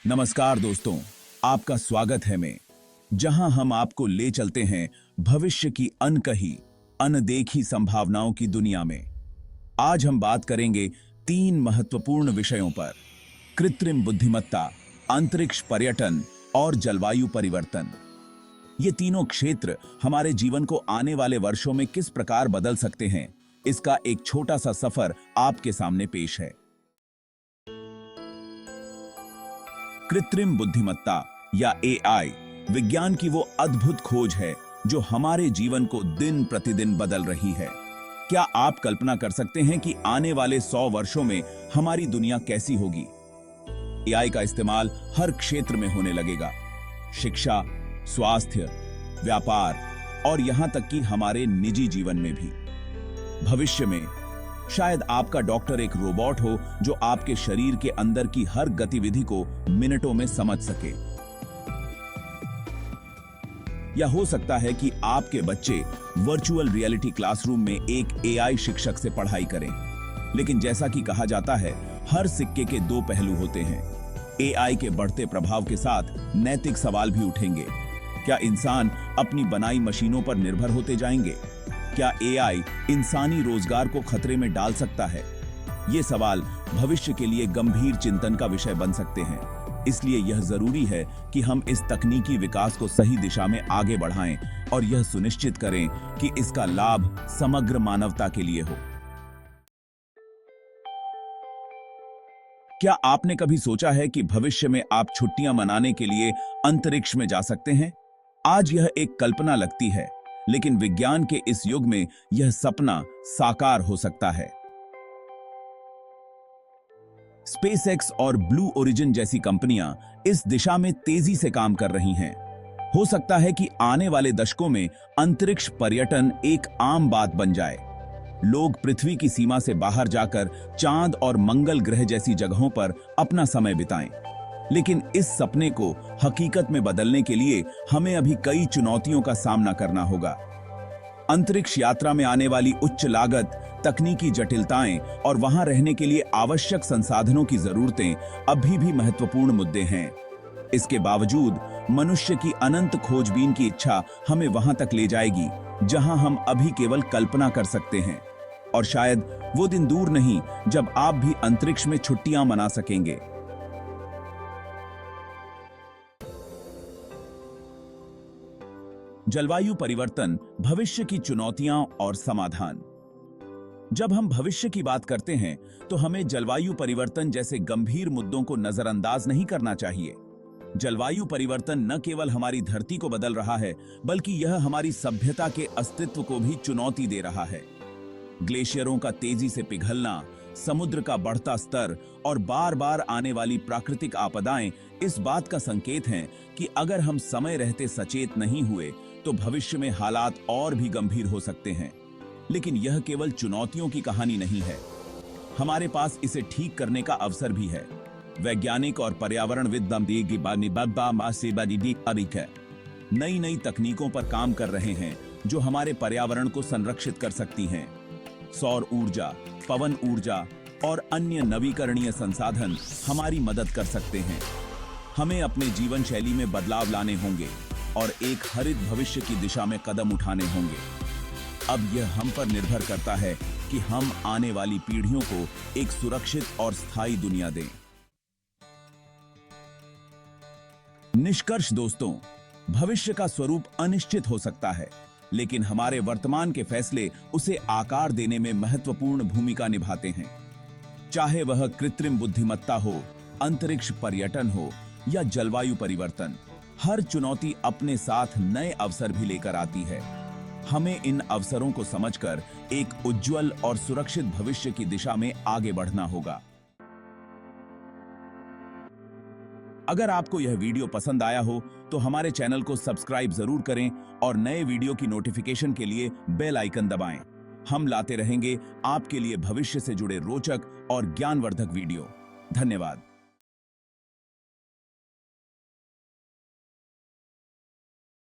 नमस्कार दोस्तों, आपका स्वागत है में जहां हम आपको ले चलते हैं भविष्य की अनकही, अनदेखी संभावनाओं की दुनिया में। आज हम बात करेंगे 3 महत्वपूर्ण विषयों पर: कृत्रिम बुद्धिमत्ता, अंतरिक्ष पर्यटन और जलवायु परिवर्तन। ये तीनों क्षेत्र हमारे जीवन को आने वाले वर्षों में किस प्रकार बदल सकते हैं, इसका एक छोटा सा सफर आपके सामने पेश है। कृत्रिम बुद्धिमत्ता या एआई विज्ञान की वो अद्भुत खोज है जो हमारे जीवन को दिन प्रतिदिन बदल रही है। क्या आप कल्पना कर सकते हैं कि आने वाले 100 वर्षों में हमारी दुनिया कैसी होगी? एआई का इस्तेमाल हर क्षेत्र में होने लगेगा: शिक्षा, स्वास्थ्य, व्यापार और यहां तक कि हमारे निजी जीवन में भी। भविष्य में शायद आपका डॉक्टर एक रोबोट हो जो आपके शरीर के अंदर की हर गतिविधि को मिनटों में समझ सके। या हो सकता है कि आपके बच्चे वर्चुअल रियलिटी क्लासरूम में एक एआई शिक्षक से पढ़ाई करें। लेकिन जैसा कि कहा जाता है, हर सिक्के के 2 पहलू होते हैं। एआई के बढ़ते प्रभाव के साथ नैतिक सवाल भी उठेंगे। क्या इंसान अपनी बनाई मशीनों पर निर्भर होते जाएंगे? क्या एआई इंसानी रोजगार को खतरे में डाल सकता है? ये सवाल भविष्य के लिए गंभीर चिंतन का विषय बन सकते हैं। इसलिए यह जरूरी है कि हम इस तकनीकी विकास को सही दिशा में आगे बढ़ाएं और यह सुनिश्चित करें कि इसका लाभ समग्र मानवता के लिए हो। क्या आपने कभी सोचा है कि भविष्य में आप छुट्टियां मनाने के लिए अंतरिक्ष में जा सकते हैं? आज यह एक कल्पना लगती है, लेकिन विज्ञान के इस युग में यह सपना साकार हो सकता है। स्पेसएक्स और ब्लू ओरिजिन जैसी कंपनियां इस दिशा में तेजी से काम कर रही हैं। हो सकता है कि आने वाले दशकों में अंतरिक्ष पर्यटन एक आम बात बन जाए। लोग पृथ्वी की सीमा से बाहर जाकर चांद और मंगल ग्रह जैसी जगहों पर अपना समय बिताएं। लेकिन इस सपने को हकीकत में बदलने के लिए हमें अभी कई चुनौतियों का सामना करना होगा। अंतरिक्ष यात्रा में आने वाली उच्च लागत, तकनीकी जटिलताएं और वहां रहने के लिए आवश्यक संसाधनों की जरूरतें अभी भी महत्वपूर्ण मुद्दे हैं। इसके बावजूद मनुष्य की अनंत खोजबीन की इच्छा हमें वहां तक ले जाएगी जहां हम अभी केवल कल्पना कर सकते हैं। और शायद वो दिन दूर नहीं जब आप भी अंतरिक्ष में छुट्टियां मना सकेंगे। जलवायु परिवर्तन, भविष्य की चुनौतियां और समाधान। जब हम भविष्य की बात करते हैं तो हमें जलवायु परिवर्तन जैसे गंभीर मुद्दों को नजरअंदाज नहीं करना चाहिए। जलवायु परिवर्तन न केवल हमारी धरती को बदल रहा है, बल्कि यह हमारी सभ्यता के अस्तित्व को भी चुनौती दे रहा है। ग्लेशियरों का तेजी से पिघलना, समुद्र का बढ़ता स्तर और बार बार आने वाली प्राकृतिक आपदाएं इस बात का संकेत हैं कि अगर हम समय रहते सचेत नहीं हुए तो भविष्य में हालात और भी गंभीर हो सकते हैं। लेकिन यह केवल चुनौतियों की कहानी नहीं है, हमारे पास इसे ठीक करने का अवसर भी है। वैज्ञानिक और पर्यावरणविद नई नई तकनीकों पर काम कर रहे हैं जो हमारे पर्यावरण को संरक्षित कर सकती हैं। सौर ऊर्जा, पवन ऊर्जा और अन्य नवीकरणीय संसाधन हमारी मदद कर सकते हैं। हमें अपने जीवन शैली में बदलाव लाने होंगे और एक हरित भविष्य की दिशा में कदम उठाने होंगे। अब यह हम पर निर्भर करता है कि हम आने वाली पीढ़ियों को एक सुरक्षित और स्थायी दुनिया दें। निष्कर्ष दोस्तों, भविष्य का स्वरूप अनिश्चित हो सकता है, लेकिन हमारे वर्तमान के फैसले उसे आकार देने में महत्वपूर्ण भूमिका निभाते हैं। चाहे वह कृत्रिम बुद्धिमत्ता हो, अंतरिक्ष पर्यटन हो या जलवायु परिवर्तन, हर चुनौती अपने साथ नए अवसर भी लेकर आती है। हमें इन अवसरों को समझकर एक उज्जवल और सुरक्षित भविष्य की दिशा में आगे बढ़ना होगा। अगर आपको यह वीडियो पसंद आया हो तो हमारे चैनल को सब्सक्राइब जरूर करें और नए वीडियो की नोटिफिकेशन के लिए बेल आइकन दबाएं। हम लाते रहेंगे आपके लिए भविष्य से जुड़े रोचक और ज्ञानवर्धक वीडियो। धन्यवाद।